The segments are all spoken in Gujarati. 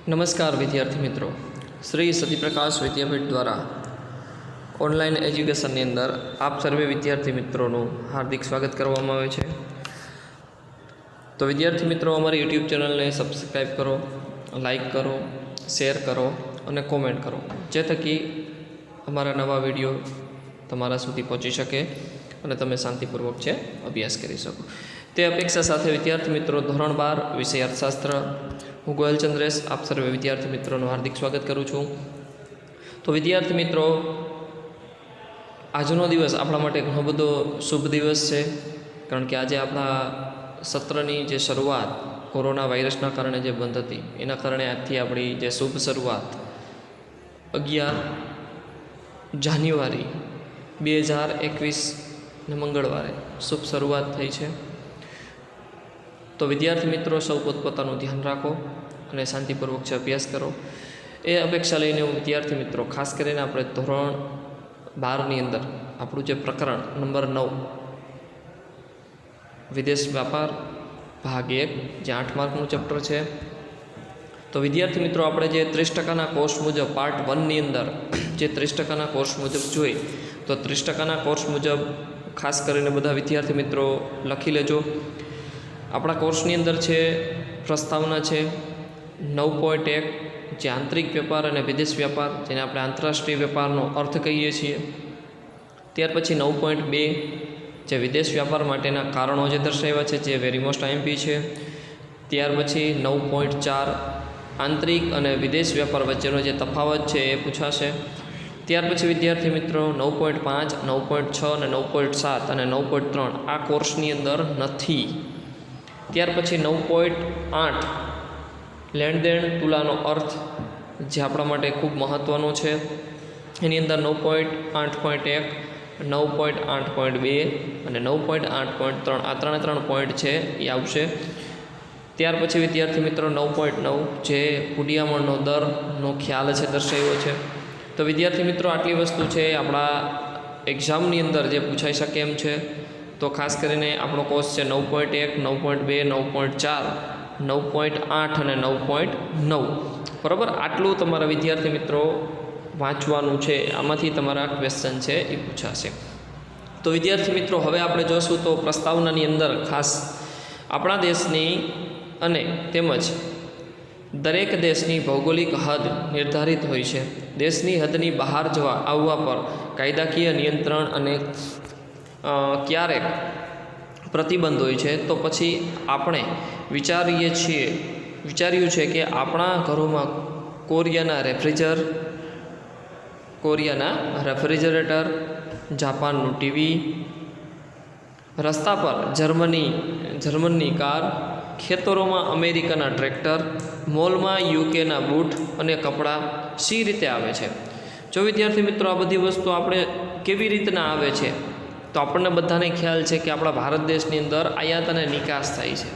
નમસ્કાર વિદ્યાર્થી મિત્રો, શ્રી સતીપ્રકાશ વિદ્યાપીઠ દ્વારા ઓનલાઈન એજ્યુકેશનની અંદર આપ સર્વે વિદ્યાર્થી મિત્રોનું હાર્દિક સ્વાગત કરવામાં આવે છે. તો વિદ્યાર્થી મિત્રો, અમારી યુટ્યુબ ચેનલને સબસ્ક્રાઈબ કરો, લાઈક કરો, શેર કરો અને કોમેન્ટ કરો, જે થકી અમારા નવા વિડીયો તમારા સુધી પહોંચી શકે અને તમે શાંતિપૂર્વક છે અભ્યાસ કરી શકો. તે અપેક્ષા સાથે વિદ્યાર્થી મિત્રો, ધોરણ 12 વિષય અર્થશાસ્ત્ર, હું ગોયલ ચંદ્રેશ આપ સર્વે વિદ્યાર્થી મિત્રોનું હાર્દિક સ્વાગત કરું છું. તો વિદ્યાર્થી મિત્રો, આજનો દિવસ આપણા માટે ઘણો બધો શુભ દિવસ છે, કારણ કે આજે આપણા સત્રની જે શરૂઆત કોરોના વાયરસના કારણે જે બંધ હતી, એના કારણે આજથી આપણી જે શુભ શરૂઆત 11 જાન્યુઆરી 2021 મંગળવારે શુભ શરૂઆત થઈ છે. તો વિદ્યાર્થી મિત્રો, સૌ પોતપોતાનું ધ્યાન રાખો અને શાંતિપૂર્વક છે અભ્યાસ કરો, એ અપેક્ષા લઈને હું વિદ્યાર્થી મિત્રો, ખાસ કરીને આપણે ધોરણ 12ની અંદર આપણું જે પ્રકરણ નંબર 9 વિદેશ વ્યાપાર ભાગ 1, જે 8 માર્કનું ચેપ્ટર છે. તો વિદ્યાર્થી મિત્રો, આપણે જે 30% કોર્સ મુજબ પાર્ટ 1ની અંદર જે 30% કોર્સ મુજબ જોઈ, તો 30% કોર્સ મુજબ ખાસ કરીને બધા વિદ્યાર્થી મિત્રો લખી લેજો. આપણા કોર્સની અંદર છે પ્રસ્તાવના છે 9.1, જે આંતરિક વેપાર અને વિદેશ વ્યાપાર, જેને આપણે આંતરરાષ્ટ્રીય વેપારનો અર્થ કહીએ છીએ. ત્યાર પછી 9.2, જે વિદેશ વ્યાપાર માટેના કારણો જે દર્શાવ્યા છે, જે વેરી મોસ્ટ આઈએમપી છે. ત્યાર પછી 9.4, આંતરિક અને વિદેશ વ્યાપાર વચ્ચેનો જે તફાવત છે એ પૂછાશે. ત્યાર પછી વિદ્યાર્થી મિત્રો 9.5, 9.6 અને 9.7 અને 9.3 આ કોર્સની અંદર નથી. ત્યાર પછી 9.8 લેણદેણ તુલાનો અર્થ, જે આપણા માટે ખૂબ મહત્ત્વનો છે. એની અંદર 9.8.1, 9.8.2 અને 9.8.3 આ 3 પોઈન્ટ છે એ આવશે. ત્યાર પછી વિદ્યાર્થી મિત્રો 9.9, જે હુડિયામણનો દરનો ખ્યાલ છે દર્શાવ્યો છે. તો વિદ્યાર્થી મિત્રો, આટલી વસ્તુ છે આપણા એક્ઝામની અંદર જે પૂછાઈ શકે એમ છે. તો ખાસ કરીને આપણો કોર્સ છે 9.1, 9.2, 9.4, 9.8 અને 9.9. બરાબર, આટલું તમારા વિદ્યાર્થી મિત્રો વાંચવાનું છે. આમાંથી તમારા ક્વેશ્ચન છે એ પૂછાશે. તો વિદ્યાર્થી મિત્રો, હવે આપણે જોશું તો પ્રસ્તાવનાની અંદર ખાસ આપણા દેશની અને તેમજ દરેક દેશની ભૌગોલિક હદ નિર્ધારિત હોય છે. દેશની હદની બહાર આવવા પર કાયદાકીય નિયંત્રણ અને ક્યારેક પ્રતિબંધ હોય છે. તો પછી આપણે વિચાર્યું છે કે આપણા ઘરોમાં કોરિયાના રેફ્રિજરેટર, જાપાનનું ટીવી, રસ્તા પર જર્મનની કાર, ખેતરોમાં અમેરિકાના ટ્રેક્ટર, મોલમાં યુકેના બૂટ અને કપડાં સી રીતે આવે છે. જો વિદ્યાર્થી મિત્રો, આ બધી વસ્તુ આપણે કેવી રીતના આવે છે, તો આપણને બધાને ખ્યાલ છે કે આપણા ભારત દેશની અંદર આયાત અને નિકાસ થાય છે.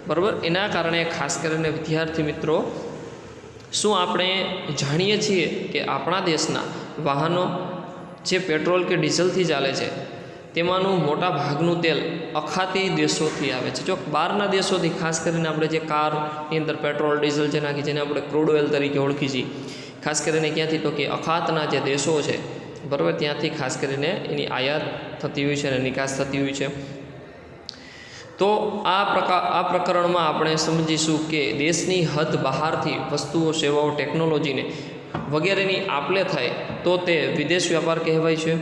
બરાબર, એના કારણે ખાસ કરીને વિદ્યાર્થી મિત્રો, શું આપણે જાણીએ છીએ કે આપણા દેશના વાહનો જે પેટ્રોલ કે ડીઝલથી ચાલે છે, તેમાંનું મોટા ભાગનું તેલ અખાતી દેશોથી આવે છે. જો બહારના દેશોથી ખાસ કરીને આપણે જે કારની અંદર પેટ્રોલ ડીઝલ જે નાખી, જેને આપણે ક્રૂડ ઓઇલ તરીકે ઓળખી છીએ, ખાસ કરીને ક્યાંથી, તો કે અખાતના જે દેશો છે, બરાબર, ત્યાંથી ખાસ કરીને એની આયાત થતી હોય છે અને નિકાસ થતી હોય છે. તો આ પ્રકરણમાં આપણે સમજીશું કે દેશની હદ બહારથી વસ્તુઓ, સેવાઓ, ટેકનોલોજીને વગેરેની આપ-લે થાય તો તે વિદેશ વ્યાપાર કહેવાય છે.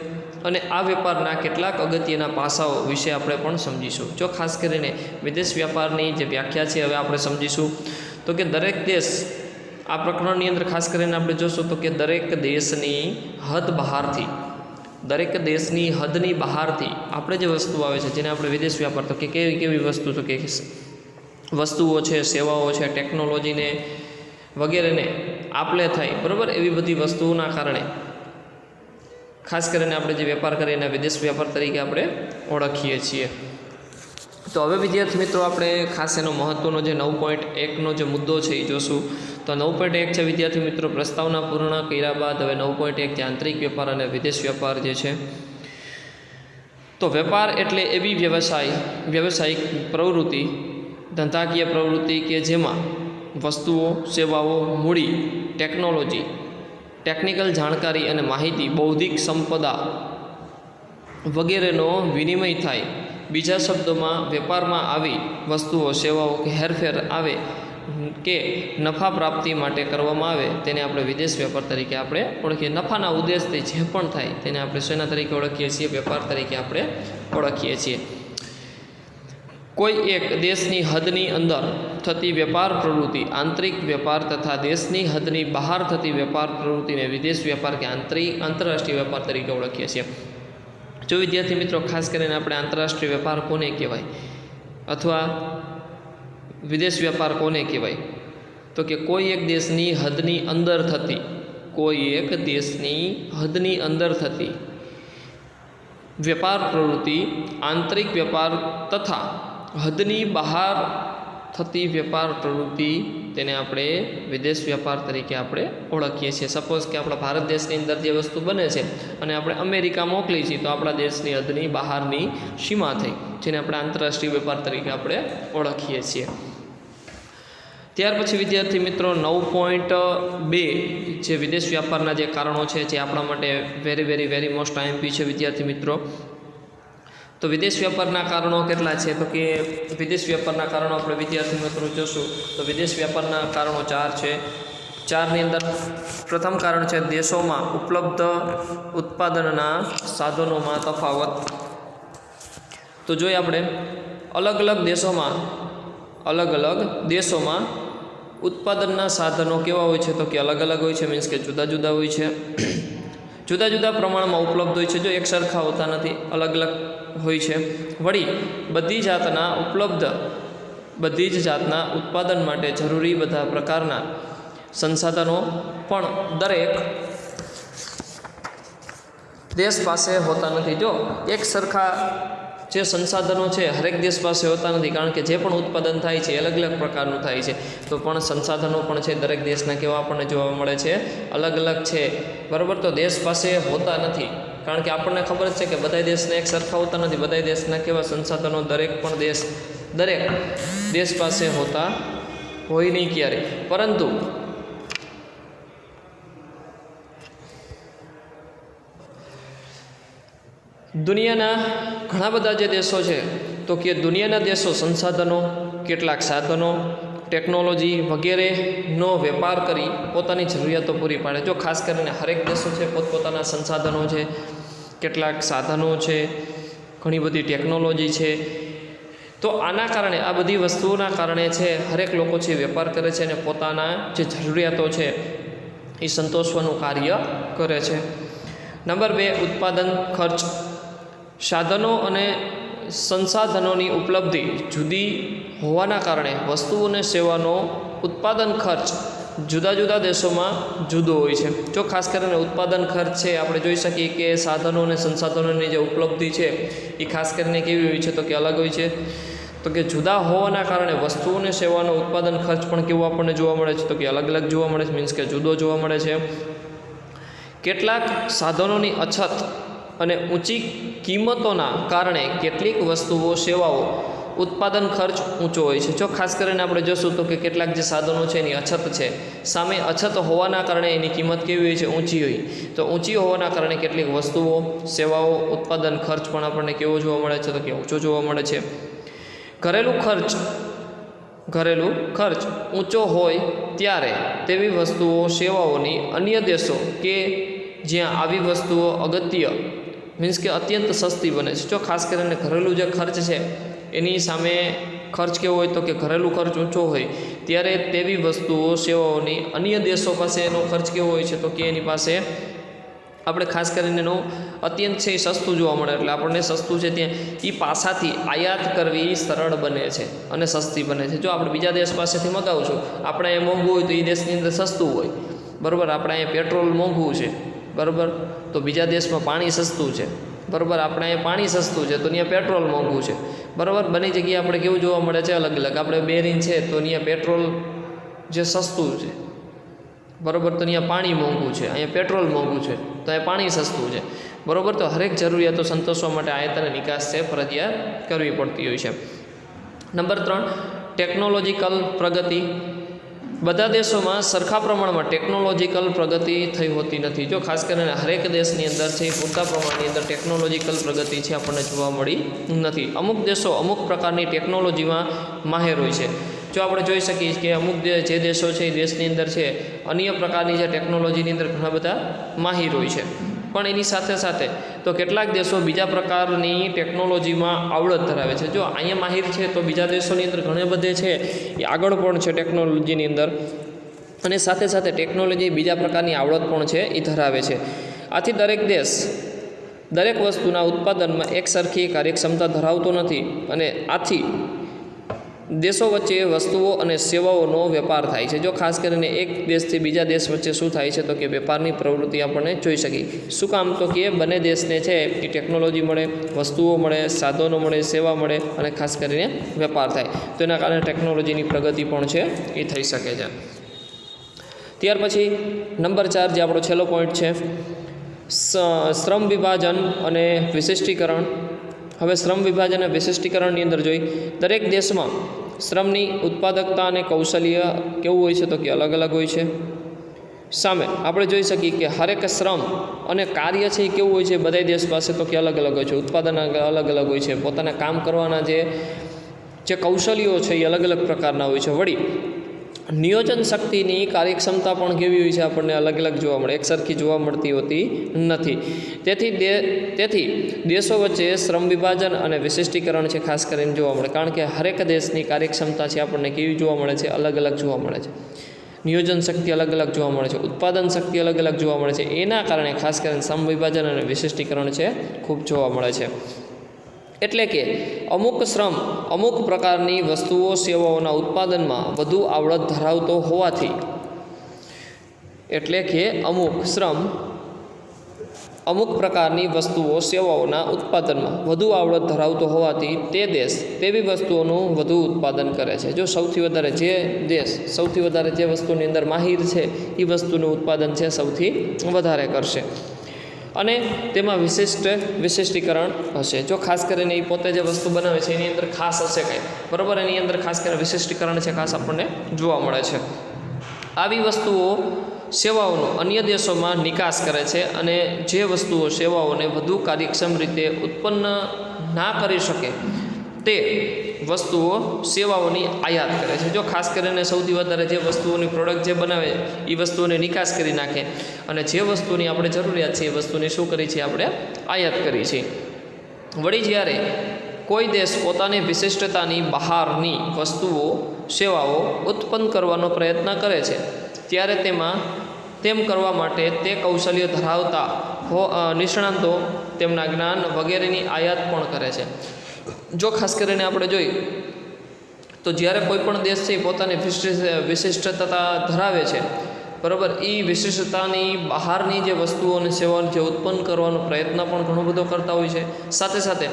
અને આ વેપારના કેટલાક અગત્યના પાસાઓ વિશે આપણે પણ સમજીશું. જો ખાસ કરીને વિદેશ વ્યાપારની જે વ્યાખ્યા છે હવે આપણે સમજીશું. તો કે દરેક દેશ, આ પ્રકરણની અંદર ખાસ કરીને આપણે જોશું તો કે દરેક દેશની હદની બહારથી આપણે જે વસ્તુ આવે છે, જેને આપણે વિદેશ વ્યાપાર, તો કે કેવી વસ્તુ, તો કે વસ્તુઓ છે, સેવાઓ છે, ટેકનોલોજીને વગેરેને આપ-લે થાય, બરાબર, એવી બધી વસ્તુઓના કારણે ખાસ કરીને આપણે જે વેપાર કરીએ એના વિદેશ વ્યાપાર તરીકે આપણે ઓળખીએ છીએ. તો હવે વિદ્યાર્થી મિત્રો, આપણે ખાસ એનો મહત્ત્વનો જે 9.1નો જે મુદ્દો છે એ જોશું. તો 9.1 છે વિદ્યાર્થી મિત્રો, પ્રસ્તાવના પૂર્ણ કર્યા બાદ હવે 9.1 જે આંતરિક વેપાર અને વિદેશ વ્યાપાર જે છે. તો વેપાર એટલે એવી વ્યવસાયિક પ્રવૃત્તિ, ધંધાકીય પ્રવૃત્તિ કે જેમાં વસ્તુઓ, સેવાઓ, મૂડી, ટેકનોલોજી, ટેકનિકલ જાણકારી અને માહિતી, બૌદ્ધિક સંપદા વગેરેનો વિનિમય થાય. બીજા શબ્દોમાં વેપારમાં આવી વસ્તુઓ, સેવાઓ કે હેરફેર આવે કે નફા પ્રાપ્તિ માટે કરવામાં આવે તેને આપણે વિદેશ વેપાર તરીકે આપણે ઓળખીએ. નફાના ઉદ્દેશથી જે પણ થાય તેને આપણે શેના તરીકે ઓળખીએ છીએ? વેપાર તરીકે આપણે ઓળખીએ છીએ. કોઈ એક દેશની હદની અંદર થતી વેપાર પ્રવૃત્તિ આંતરિક વેપાર તથા દેશની હદની બહાર થતી વેપાર પ્રવૃત્તિને વિદેશ વેપાર કે આંતરરાષ્ટ્રીય વેપાર તરીકે ઓળખીએ છીએ. જો વિદ્યાર્થી મિત્રો, ખાસ કરીને આપણે આંતરરાષ્ટ્રીય વેપાર કોને કહેવાય અથવા વિદેશ વેપાર કોને કહેવાય? તો કે કોઈ એક દેશની હદની અંદર થતી, કોઈ એક દેશની હદની અંદર થતી વેપાર પ્રવૃત્તિ આંતરિક વેપાર તથા હદની બહાર થતી વેપાર પ્રવૃત્તિ તેને આપણે વિદેશ વેપાર તરીકે આપણે ઓળખીએ છીએ. સપોઝ કે આપણા ભારત દેશની અંદર જે વસ્તુ બને છે અને આપણે અમેરિકા મોકલી છીએ, તો આપણા દેશની હદની બહારની સીમા થઈ, જેને આપણે આંતરરાષ્ટ્રીય વેપાર તરીકે આપણે ઓળખીએ છીએ. ત્યાર પછી વિદ્યાર્થી મિત્રો 9.2 જે વિદેશ વ્યાપારના જે કારણો છે, જે આપણા માટે વેરી મોસ્ટ આઈએમપી છે વિદ્યાર્થી મિત્રો. તો વિદેશ વેપારના કારણો કેટલા છે? તો કે વિદેશ વેપારના કારણો આપણે વિદ્યાર્થી મિત્રો જોશું તો વિદેશ વેપારના કારણો 4 છે. 4ની અંદર પ્રથમ કારણ છે દેશોમાં ઉપલબ્ધ ઉત્પાદનના સાધનોમાં તફાવત. તો જોઈએ આપણે અલગ અલગ દેશોમાં ઉત્પાદનના સાધનો કેવા હોય છે? તો કે અલગ અલગ હોય છે, મીન્સ કે જુદા જુદા હોય છે, જુદા જુદા પ્રમાણમાં ઉપલબ્ધ હોય છે. જો એક સરખા હોતા નથી, અલગ અલગ હોય છે. વળી બધી જ જાતના ઉત્પાદન માટે જરૂરી બધા પ્રકારના સંસાધનો પણ દરેક દેશ પાસે હોતા નથી. જો એક સરખા જે સંસાધનો છે હરેક દેશ પાસે હોતા નથી, કારણ કે જે પણ ઉત્પાદન થાય છે અલગ અલગ પ્રકારનું થાય છે. તો પણ સંસાધનો પણ છે દરેક દેશના કેવા આપણને જોવા મળે છે? અલગ અલગ છે, બરાબર. તો દેશ પાસે હોતા નથી, કારણ કે આપણને ખબર જ છે કે બધા દેશને એક સરખા હોતા નથી. બધા દેશના કેવા સંસાધનો દરેક દેશ પાસે હોતા હોય નહીં ક્યારે. પરંતુ દુનિયાના ઘણા બધા જે દેશો છે, તો કે દુનિયાના દેશો સંસાધનો, કેટલાક સાધનો, ટેકનોલોજી વગેરેનો વેપાર કરી પોતાની જરૂરિયાતો પૂરી પાડે. જો ખાસ કરીને હરેક દેશો છે પોતપોતાના સંસાધનો છે, કેટલાક સાધનો છે, ઘણી બધી ટેકનોલોજી છે. તો આના કારણે, આ બધી વસ્તુઓના કારણે છે હરેક લોકો છે વેપાર કરે છે અને પોતાના જે જરૂરિયાતો છે એ સંતોષવાનું કાર્ય કરે છે. નંબર 2, ઉત્પાદન ખર્ચ. સાધનો અને સંસાધનોની ઉપલબ્ધિ જુદી હોવાના કારણે વસ્તુઓ અને સેવાનો ઉત્પાદન ખર્ચ જુદા જુદા દેશોમાં જુદો હોય છે. જો ખાસ કરીને ઉત્પાદન ખર્ચ છે આપણે જોઈ શકીએ કે સાધનો અને સંસાધનોની જે ઉપલબ્ધિ છે એ ખાસ કરીને કેવી હોય છે? તો કે અલગ હોય છે. તો કે જુદા હોવાના કારણે વસ્તુઓ અને સેવાનો ઉત્પાદન ખર્ચ પણ કેવો આપણને જોવા મળે છે? તો કે અલગ અલગ જોવા મળે છે, મીન્સ કે જુદો જોવા મળે છે. કેટલાક સાધનોની અછત અને ઊંચી કિંમતોના કારણે કેટલીક વસ્તુઓ, સેવાઓ ઉત્પાદન ખર્ચ ઊંચો હોય છે. જો ખાસ કરીને આપણે જોશું તો કે કેટલાક જે સાધનો છે એની અછત છે, સામે અછત હોવાના કારણે એની કિંમત કેવી હોય છે? ઊંચી હોય. તો ઊંચી હોવાના કારણે કેટલીક વસ્તુઓ, સેવાઓ ઉત્પાદન ખર્ચ પણ આપણને કેવો જોવા મળે છે? તો કે ઊંચો જોવા મળે છે. ઘરેલું ખર્ચ ઊંચો હોય ત્યારે તેવી વસ્તુઓ, સેવાઓની અન્ય દેશો કે જ્યાં આવી વસ્તુઓ મીન્સ કે અત્યંત સસ્તી બને છે. જો ખાસ કરીને ઘરેલું જે ખર્ચ છે એની સામે ખર્ચ કેવો હોય? તો કે ઘરેલું ખર્ચ ઊંચો હોય ત્યારે તેવી વસ્તુઓ, સેવાઓની અન્ય દેશો પાસે એનો ખર્ચ કેવો હોય છે? તો કે એની પાસે આપણે ખાસ કરીને એનું અત્યંત છે એ સસ્તું જોવા મળે. એટલે આપણને સસ્તું છે ત્યાં એ પાસાથી આયાત કરવી સરળ બને છે અને સસ્તી બને છે. જો આપણે બીજા દેશ પાસેથી મગાવશું, આપણે અહીંયા મોંઘું હોય તો એ દેશની અંદર સસ્તું હોય, બરાબર. આપણે અહીંયા પેટ્રોલ મોંઘું છે, બરાબર, તો બીજા દેશમાં પાણી સસ્તું છે, બરાબર. આપણે અહીંયા પાણી સસ્તું છે તો ત્યાં પેટ્રોલ મોંઘું છે, બરાબર. બંને જગ્યાએ આપણે કેવું જોવા મળે છે? અલગ અલગ. આપણે બેરિંગ છે તો ત્યાં પેટ્રોલ જે સસ્તું છે, બરાબર, તો અહીંયા પાણી મોંઘું છે, અહીંયા પેટ્રોલ મોંઘું છે, તો અહીંયા પાણી સસ્તું છે, બરાબર. તો હરેક જરૂરિયાતો સંતોષવા માટે આયાત અને નિકાસ છે ફરજિયાત કરવી પડતી હોય છે. નંબર 3, ટેકનોલોજીકલ પ્રગતિ. બધા દેશોમાં સરખા પ્રમાણમાં ટેકનોલોજીકલ પ્રગતિ થઈ હોતી નથી. જો ખાસ કરીને હરેક દેશની અંદર છે એ પૂરતા પ્રમાણની અંદર ટેકનોલોજીકલ પ્રગતિ છે આપણને જોવા મળી નથી. અમુક દેશો અમુક પ્રકારની ટેકનોલોજીમાં માહેર હોય છે. જો આપણે જોઈ શકીએ કે અમુક જે દેશો છે એ દેશની અંદર છે અન્ય પ્રકારની જે ટેકનોલોજીની અંદર ઘણા બધા માહિર હોય છે, પણ એની સાથે સાથે તો કેટલાક દેશો બીજા પ્રકારની ટેકનોલોજીમાં આવડત ધરાવે છે. જો અહીંયા માહિર છે તો બીજા દેશોની અંદર ઘણે બધે છે એ આગળ પણ છે ટેકનોલોજીની અંદર, અને સાથે સાથે ટેકનોલોજી બીજા પ્રકારની આવડત પણ છે એ ધરાવે છે. આથી દરેક દેશ દરેક વસ્તુના ઉત્પાદનમાં એકસરખી કાર્યક્ષમતા ધરાવતો નથી, અને આથી દેશો વચ્ચે વસ્તુઓ અને સેવાઓનો વેપાર થાય છે. જો ખાસ કરીને એક દેશથી બીજા દેશ વચ્ચે શું થાય છે તો કે વેપારની પ્રવૃત્તિ આપણને જોઈ શકીએ. શું કામ તો કે બંને દેશને છે એ ટેકનોલોજી મળે, વસ્તુઓ મળે, સાધનો મળે, સેવા મળે, અને ખાસ કરીને વેપાર થાય. તો એના કારણે ટેકનોલોજીની પ્રગતિ પણ છે એ થઈ શકે છે. ત્યાર પછી નંબર 4 જે આપણો છેલ્લો પોઈન્ટ છે, શ્રમ વિભાજન અને વિશિષ્ટીકરણ. હવે શ્રમ વિભાજન અને વિશિષ્ટીકરણની અંદર જોઈ દરેક દેશમાં શ્રમની ઉત્પાદકતા અને કૌશલ્ય કેવું હોય છે તો કે અલગ અલગ હોય છે. સામે આપણે જોઈ શકીએ કે હરેક શ્રમ અને કાર્ય છે એ કેવું હોય છે બધા દેશ પાસે તો કે અલગ અલગ હોય છે. ઉત્પાદન અલગ અલગ હોય છે, પોતાના કામ કરવાના જે કૌશલ્યો છે એ અલગ અલગ પ્રકારના હોય છે. વળી નિયોજન શક્તિની કાર્યક્ષમતા પણ કેવી હોય છે આપણને અલગ અલગ જોવા મળે, એકસરખી જોવા મળતી હોતી નથી. તેથી દેશો વચ્ચે શ્રમ વિભાજન અને વિશિષ્ટીકરણ છે ખાસ કરીને જોવા મળે, કારણ કે હરેક દેશની કાર્યક્ષમતા છે આપણને કેવી જોવા મળે છે, અલગ અલગ જોવા મળે છે. નિયોજન શક્તિ અલગ અલગ જોવા મળે છે, ઉત્પાદન શક્તિ અલગ અલગ જોવા મળે છે. એના કારણે ખાસ કરીને શ્રમ વિભાજન અને વિશિષ્ટીકરણ છે ખૂબ જોવા મળે છે. એટલે કે અમુક શ્રમ અમુક પ્રકારની વસ્તુઓ સેવાઓના ઉત્પાદનમાં વધુ આવડત ધરાવતો હોવાથી, એટલે કે અમુક શ્રમ અમુક પ્રકારની વસ્તુઓ સેવાઓના ઉત્પાદનમાં વધુ આવડત ધરાવતો હોવાથી તે દેશ તેવી વસ્તુઓનું વધુ ઉત્પાદન કરે છે. જો સૌથી વધારે જે દેશ સૌથી વધારે જે વસ્તુની અંદર માહિર છે એ વસ્તુનું ઉત્પાદન છે સૌથી વધારે કરશે, અને તેમાં વિશિષ્ટીકરણ હશે. જો ખાસ કરીને એ પોતે જે વસ્તુ બનાવે છે એની અંદર ખાસ હશે કંઈ, બરાબર, એની અંદર ખાસ કરીને વિશિષ્ટીકરણ છે ખાસ આપણને જોવા મળે છે. આવી વસ્તુઓ સેવાઓનો અન્ય દેશોમાં નિકાસ કરે છે, અને જે વસ્તુઓ સેવાઓને વધુ કાર્યક્ષમ રીતે ઉત્પન્ન ના કરી શકે તે વસ્તુઓ સેવાઓની આયાત કરે છે. જો ખાસ કરીને સૌથી વધારે જે વસ્તુઓની પ્રોડક્ટ જે બનાવે એ વસ્તુઓને નિકાસ કરી નાખે, અને જે વસ્તુની આપણે જરૂરિયાત છે એ વસ્તુની શું કરી છે આપણે આયાત કરી છે. વળી જ્યારે કોઈ દેશ પોતાની વિશિષ્ટતાની બહારની વસ્તુઓ સેવાઓ ઉત્પન્ન કરવાનો પ્રયત્ન કરે છે ત્યારે તેમ કરવા માટે તે કૌશલ્ય ધરાવતા નિષ્ણાંતો તેમના જ્ઞાન વગેરેની આયાત પણ કરે છે. જો ખાસ કરીને આપણે જોઈએ તો જ્યારે કોઈ પણ દેશ છે એ પોતાની વિશિષ્ટતા ધરાવે છે, બરાબર, એ વિશિષ્ટતાની બહારની જે વસ્તુઓ અને સેવાઓ જે ઉત્પન્ન કરવાનો પ્રયત્ન પણ ઘણો બધો કરતા હોય છે, સાથે સાથે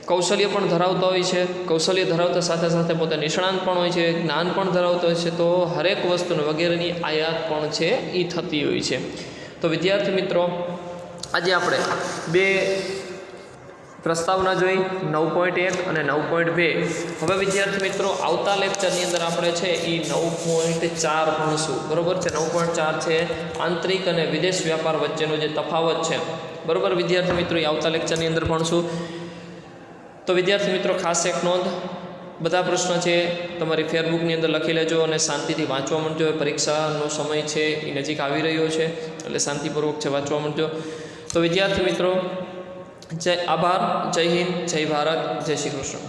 કૌશલ્ય પણ ધરાવતા હોય છે. કૌશલ્ય ધરાવતા સાથે સાથે પોતે નિષ્ણાંત પણ હોય છે, જ્ઞાન પણ ધરાવતા હોય છે. તો હરેક વસ્તુને વગેરેની આયાત પણ છે એ થતી હોય છે. તો વિદ્યાર્થી મિત્રો, આજે આપણે બે પ્રસ્તાવના જોઈ, 9.1 અને 9.2. હવે વિદ્યાર્થી મિત્રો આવતા લેક્ચરની અંદર આપણે છે એ 9.4 ભણશું, બરાબર છે. 9.4 છે આંતરિક અને વિદેશ વ્યાપાર વચ્ચેનો જે તફાવત છે, બરાબર વિદ્યાર્થી મિત્રો, એ આવતા લેક્ચરની અંદર ભણશું. તો વિદ્યાર્થી મિત્રો ખાસ એક નોંધ, બધા પ્રશ્નો છે તમારી ફેરબુકની અંદર લખી લેજો અને શાંતિથી વાંચવા માંડજો. પરીક્ષાનો સમય છે એ નજીક આવી રહ્યો છે એટલે શાંતિપૂર્વક છે વાંચવા માંડજો. તો વિદ્યાર્થી મિત્રો, આભાર, જય હિન્દ, જય ભારત, જય શ્રી કૃષ્ણ.